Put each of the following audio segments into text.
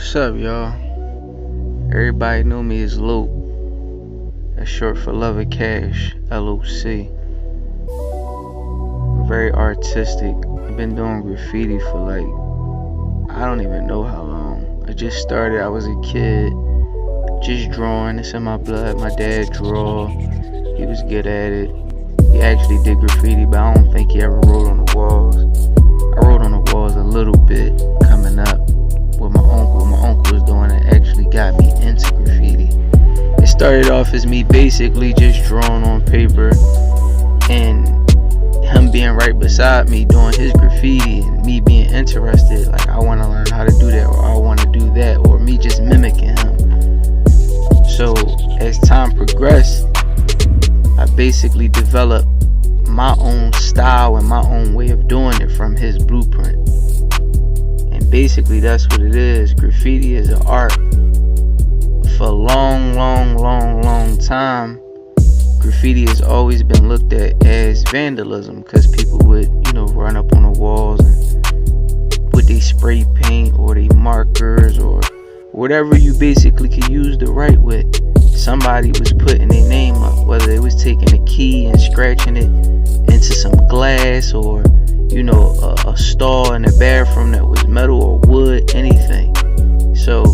What's up, y'all? Everybody know me as L.O.C. That's short for LoveOfCash, L.O.C. I'm very artistic. I've been doing graffiti for I don't even know how long. I just started. I was a kid, just drawing. It's in my blood. My dad draw. He was good at it. He actually did graffiti, but I don't think he ever wrote on the walls. I wrote on the walls a little bit coming up with my uncle. My uncle was doing it, actually got me into graffiti. It started off as me basically just drawing on paper and him being right beside me doing his graffiti and me being interested, like I want to learn how to do that, or I want to do that, or me just mimicking him. So as time progressed, I basically developed my own style and my own way of doing it from his blueprint. And basically that's what it is. Graffiti is an art. For a long time, graffiti has always been looked at as vandalism, because people would, run up on the walls and with they spray paint or they markers or whatever you basically could use to write with. Somebody was putting their name up, whether it was taking a key and scratching it into some glass, or a stall in the bathroom that was metal or wood, anything. So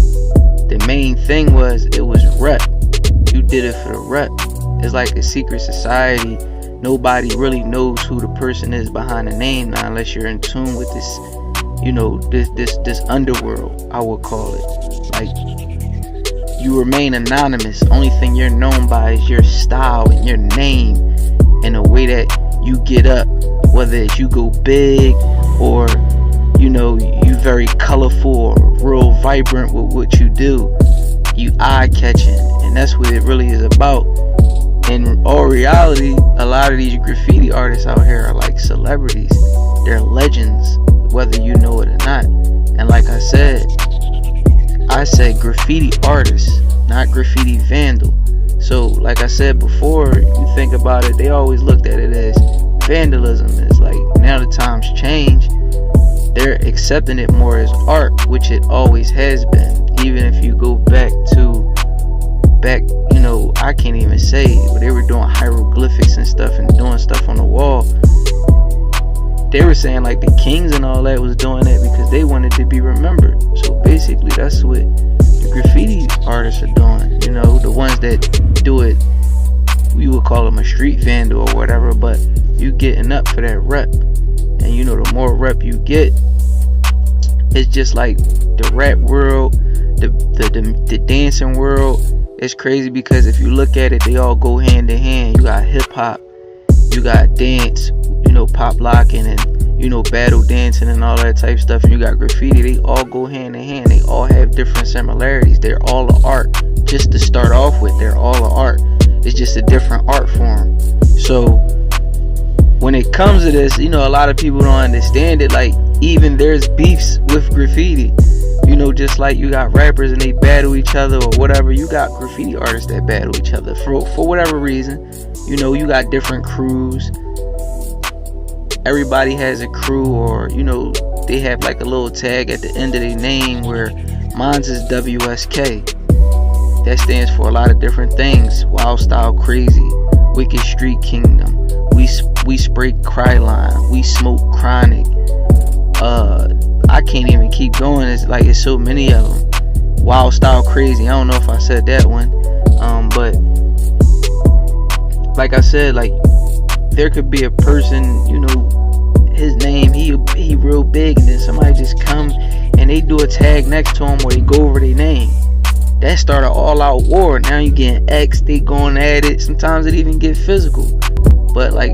the main thing was, it was rep. You did it for the rep. It's like a secret society. Nobody really knows who the person is behind the name now, unless you're in tune with this, this underworld, I would call it. Like, you remain anonymous. Only thing you're known by is your style and your name and the way that you get up. Whether it's you go big, or you very colorful or real vibrant with what you do. You eye-catching, and that's what it really is about. In all reality, a lot of these graffiti artists out here are like celebrities. They're legends, whether you know it or not. And like I said graffiti artist, not graffiti vandal. So like I said before, you think about it, they always looked at it as vandalism. It's like, now the times change, they're accepting it more as art, which it always has been. Even if you go back, I can't even say, but they were doing hieroglyphics and stuff and doing stuff on the wall. They were saying like the kings and all that was doing that because they wanted to be remembered. So basically that's what the graffiti artists are doing. The ones that do it, we would call them a street vandal or whatever, but you getting up for that rep. And the more rep you get, it's just like the rap world, the dancing world. It's crazy because if you look at it, they all go hand in hand. You got hip hop, you got dance, pop locking and battle dancing and all that type stuff, and you got graffiti. They all go hand in hand. They all have different similarities. They're all an art. Just to start off with, they're all an art. It's just a different art form. So when it comes to this, a lot of people don't understand it. Like, even there's beefs with graffiti. Just like you got rappers and they battle each other or whatever, you got graffiti artists that battle each other for whatever reason. You got different crews. Everybody has a crew, or they have like a little tag at the end of their name, where mine's is WSK. That stands for a lot of different things. Wild Style Crazy, Wicked Street Kingdom, we spray Kryline, we smoke Chronic. I can't even keep going. It's so many of them. Wild Style Crazy, I don't know if I said that one. But like I said, like, there could be a person, his name, he real big, and then somebody just come and they do a tag next to him where they go over their name. That started all out war. Now you getting X, they going at it. Sometimes it even get physical. But like,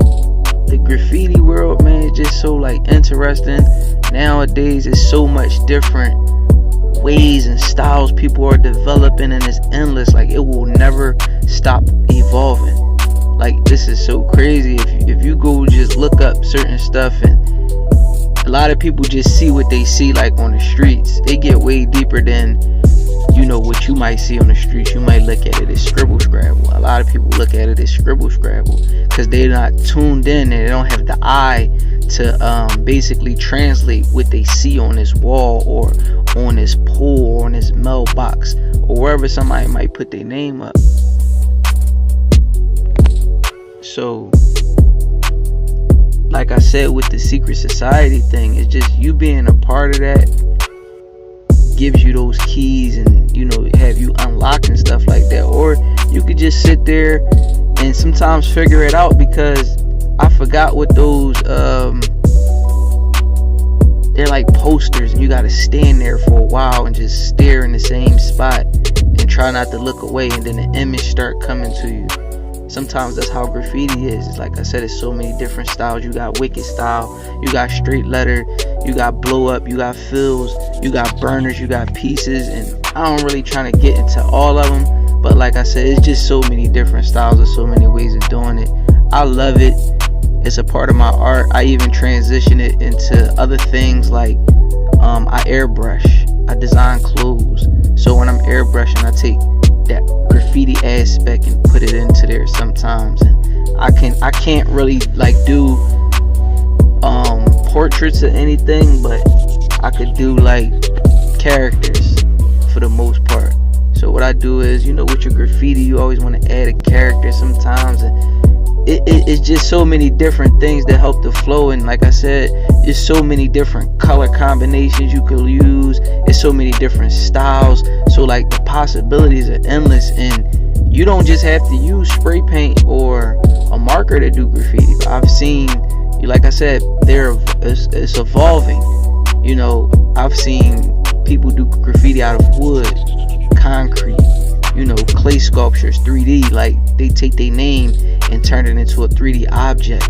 the graffiti world, man, is just so like interesting. Nowadays it's so much different ways and styles people are developing, and it's endless. Like, it will never stop evolving. Like, this is so crazy. If you go just look up certain stuff, and a lot of people just see what they see like on the streets. They get way deeper than what you might see on the streets. You might look at it as scribble scrabble. A lot of people look at it as scribble scrabble because they're not tuned in and they don't have the eye to basically translate what they see on this wall or on this pole or on this mailbox or wherever somebody might put their name up. So like I said with the secret society thing, it's just you being a part of that gives you those keys and, you know, have you unlocking stuff like that. Or you could just sit there and sometimes figure it out, because I forgot what those they're like posters, and you gotta stand there for a while and just stare in the same spot and try not to look away, and then the image start coming to you. Sometimes that's how graffiti is. It's like I said, it's so many different styles. You got wicked style, you got straight letter, you got blow up, you got fills, you got burners, you got pieces, and I don't really trying to get into all of them, but like I said, it's just so many different styles and so many ways of doing it. I love it. It's a part of my art. I even transition it into other things, like I airbrush, I design clothes. So when I'm airbrushing, I take that graffiti aspect and put it into there sometimes. And I can't really like do portraits or anything, but I could do like characters for the most part. So what I do is, you know, with your graffiti, you always want to add a character sometimes, and it's just so many different things that help the flow. And like I said, there's so many different color combinations you could use. It's so many different styles. So like the possibilities are endless, and you don't just have to use spray paint or a marker to do graffiti. I've seen, like I said, it's evolving. You know, I've seen people do graffiti out of wood, concrete, you know, clay sculptures, 3D. Like they take their name and turn it into a 3D object.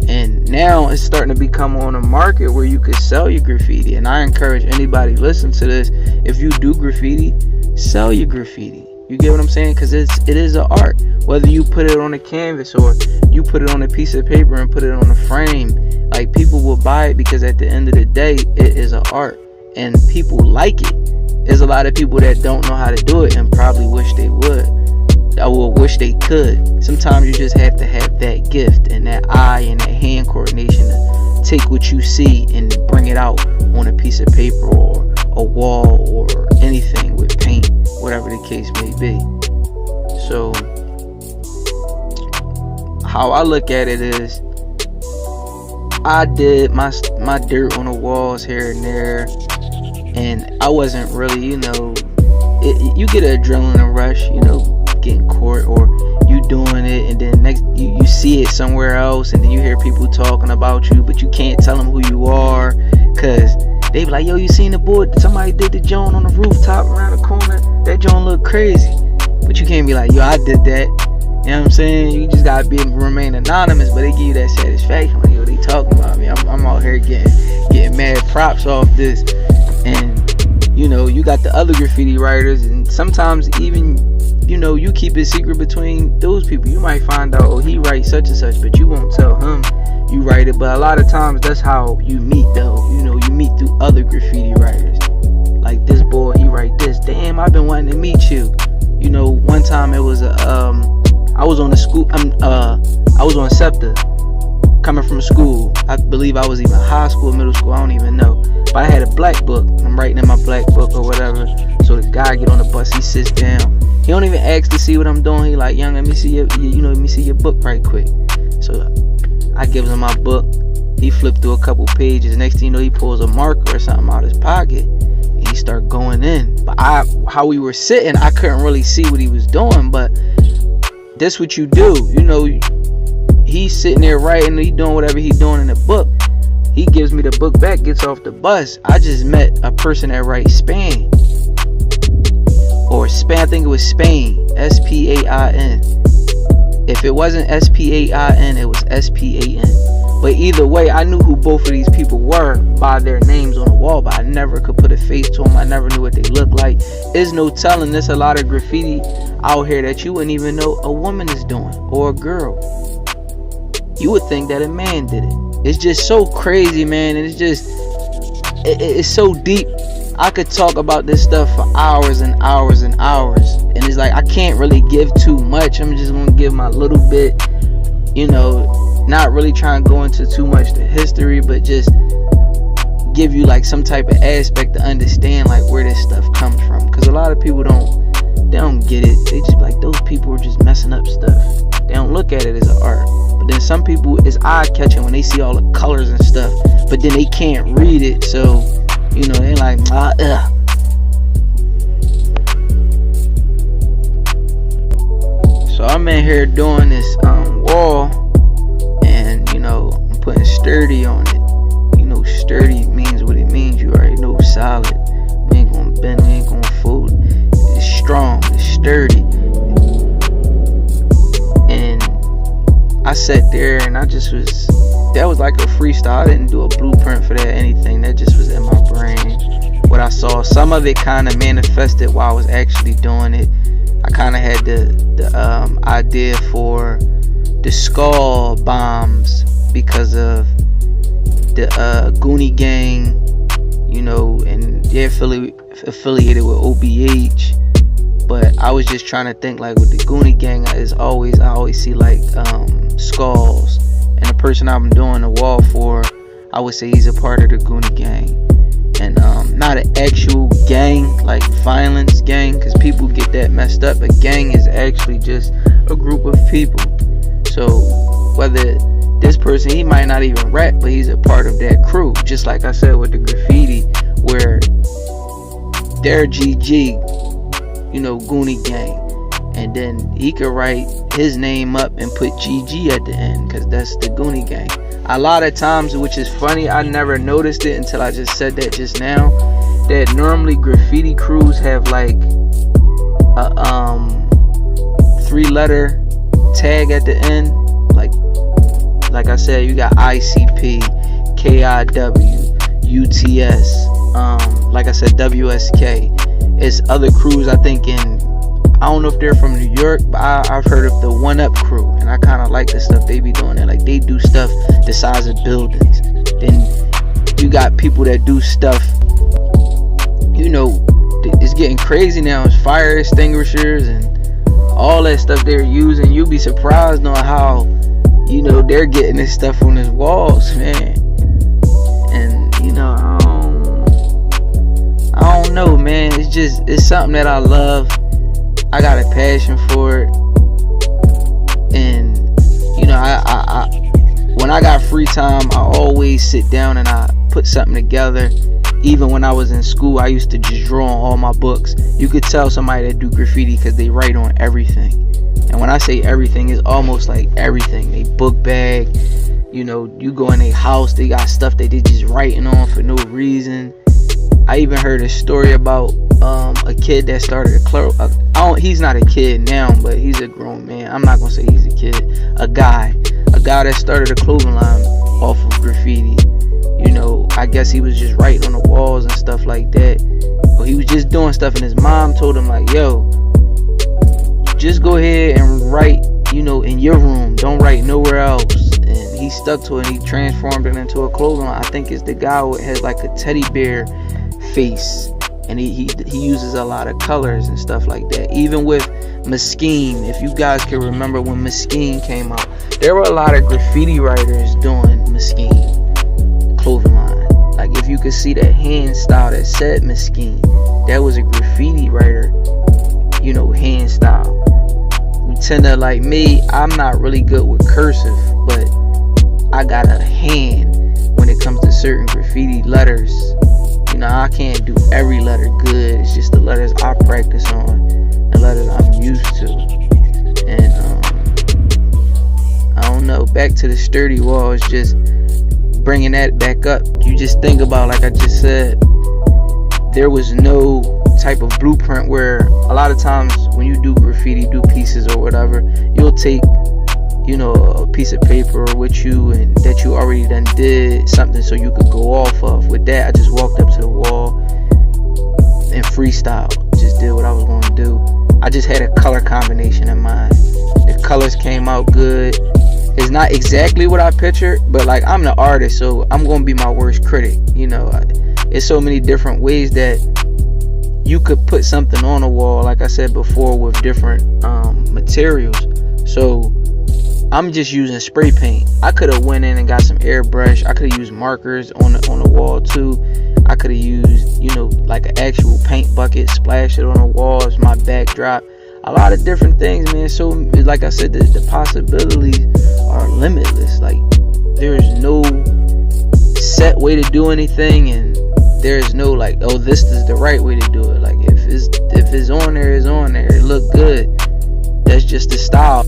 And now it's starting to become on a market where you could sell your graffiti. And I encourage anybody listen to this, if you do graffiti, sell your graffiti. You get what I'm saying? Because it is an art. Whether you put it on a canvas or you put it on a piece of paper and put it on a frame, like people will buy it, because at the end of the day, it is an art and people like it. There's a lot of people that don't know how to do it and probably wish they would. I will wish they could. Sometimes you just have to have that gift and that eye and that hand coordination to take what you see and bring it out on a piece of paper or a wall or anything with paint, whatever the case may be. So how I look at it is, I did my dirt on the walls here and there, and I wasn't really, you know, you get an adrenaline rush, you know, getting caught, or you doing it and then next you see it somewhere else, and then you hear people talking about you, but you can't tell them who you are, cause they be like, yo, you seen the board, somebody did the joint on the rooftop around the corner, that joint look crazy. But you can't be like, yo, I did that. You know what I'm saying? You just gotta remain anonymous, but they give you that satisfaction, like, yo, they talking about me. I'm out here getting mad props off this. And you know, you got the other graffiti writers, and sometimes even, you know, you keep it secret between those people. You might find out, oh, he writes such and such, but you won't tell him you write it. But a lot of times that's how you meet, though. You know, you meet through other graffiti writers. Like, this boy, he write this. Damn, I've been wanting to meet you. You know, one time it was I was on a school. I was on SEPTA, coming from school. I believe I was even high school, middle school. I don't even know. But I had a black book. I'm writing in my black book or whatever. So the guy get on the bus. He sits down. He don't even ask to see what I'm doing. He like, young, let me see let me see your book right quick. So I give him my book. He flipped through a couple pages. Next thing you know, he pulls a marker or something out of his pocket, and he start going in. But how we were sitting, I couldn't really see what he was doing. But that's what you do. You know, he's sitting there writing. He doing whatever he's doing in the book. He gives me the book back, gets off the bus. I just met a person that writes Spain. Or Spain, I think it was Spain. S-P-A-I-N. If it wasn't S-P-A-I-N, it was S-P-A-N. But either way, I knew who both of these people were by their names on the wall, but I never could put a face to them. I never knew what they looked like. There's no telling. There's a lot of graffiti out here that you wouldn't even know a woman is doing, or a girl. You would think that a man did it. It's just so crazy, man, and it's so deep. I could talk about this stuff for hours and hours and hours, and it's like I can't really give too much. I'm just gonna give my little bit, you know, not really trying to go into too much the history, but just give you like some type of aspect to understand like where this stuff comes from, because a lot of people don't get it. They just be like, those people are just messing up stuff. They don't look at it as an art. But then some people, it's eye catching when they see all the colors and stuff, but then they can't read it, so you know, they like ugh. So I'm in here doing this wall, and you know, I'm putting sturdy on it. You know, sturdy means what it means. You already know, solid. We ain't gonna bend, we ain't gonna fold. It's strong, it's sturdy. And I sat there and that was like a freestyle. I didn't do a blueprint for that, anything. That just was in my brain. What I saw, some of it kind of manifested while I was actually doing it. I kind of had the idea for the skull bombs because of the Goonie Gang, you know, and they're affiliated with OBH. But I was just trying to think like with the Goonie Gang, I always see like skulls, and the person I'm doing the wall for, I would say he's a part of the Goonie Gang, and not an actual gang like violence gang, because people get that messed up. A gang is actually just a group of people. So whether this person, he might not even rap, but he's a part of that crew, just like I said with the graffiti, where they're GG, you know, Goonie Gang, and then he could write his name up and put GG at the end, because that's the Goonie Gang. A lot of times, which is funny, I never noticed it until I just said that just now, that normally graffiti crews have like a 3-letter tag at the end. Like I said, you got ICP, KIW, UTS, like I said, WSK. It's other crews, I think, I don't know if they're from New York, but I've heard of the One Up crew, and I kind of like the stuff they be doing there. Like, they do stuff the size of buildings. Then you got people that do stuff, you know, it's getting crazy now. It's fire extinguishers and all that stuff they're using. You'll be surprised on how, you know, they're getting this stuff on his walls, man. And you know, I don't know, man. It's something that I love. I got a passion for it, and you know, I when I got free time, I always sit down and I put something together. Even when I was in school, I used to just draw on all my books. You could tell somebody that do graffiti because they write on everything. And when I say everything, it's almost like everything. They book bag, you know, you go in a house, they got stuff that they just writing on for no reason. I even heard a story about a kid that started he's not a kid now, but he's a grown man. I'm not gonna say he's a kid. A guy that started a clothing line off of graffiti. You know, I guess he was just writing on the walls and stuff like that. But he was just doing stuff, and his mom told him like, yo, just go ahead and write, you know, in your room. Don't write nowhere else. And he stuck to it, and he transformed it into a clothing line. I think it's the guy who has like a teddy bear face, and he uses a lot of colors and stuff like that. Even with Mesquine, if you guys can remember when Mesquine came out, there were a lot of graffiti writers doing Mesquine clothing line. Like, if you could see the hand style that said Mesquine, that was a graffiti writer, you know, hand style. We tend to, like me, I'm not really good with cursive, but I got a hand when it comes to certain graffiti letters. You know, I can't do every letter good. It's just the letters I practice on and letters I'm used to. And I don't know, back to the sturdy wall, it's just bringing that back up. You just think about, like I just said, there was no type of blueprint, where a lot of times when you do graffiti, do pieces or whatever, you'll take, you know, a piece of paper with you and that you already done did something so you could go off of. With that, I just walked up to the wall and freestyle, just did what I was going to do. I just had a color combination in mind. The colors came out good. It's not exactly what I pictured, but like, I'm the artist, so I'm gonna be my worst critic. You know, it's so many different ways that you could put something on a wall, like I said before, with different materials. So I'm just using spray paint. I could have went in and got some airbrush. I could have used markers on the wall too. I could have used, like an actual paint bucket, splash it on the walls, my backdrop. A lot of different things, man. So, like I said, the possibilities are limitless. Like, there's no set way to do anything, and there's no like, oh, this is the right way to do it. Like, if it's on there, it's on there. It look good. That's just the style.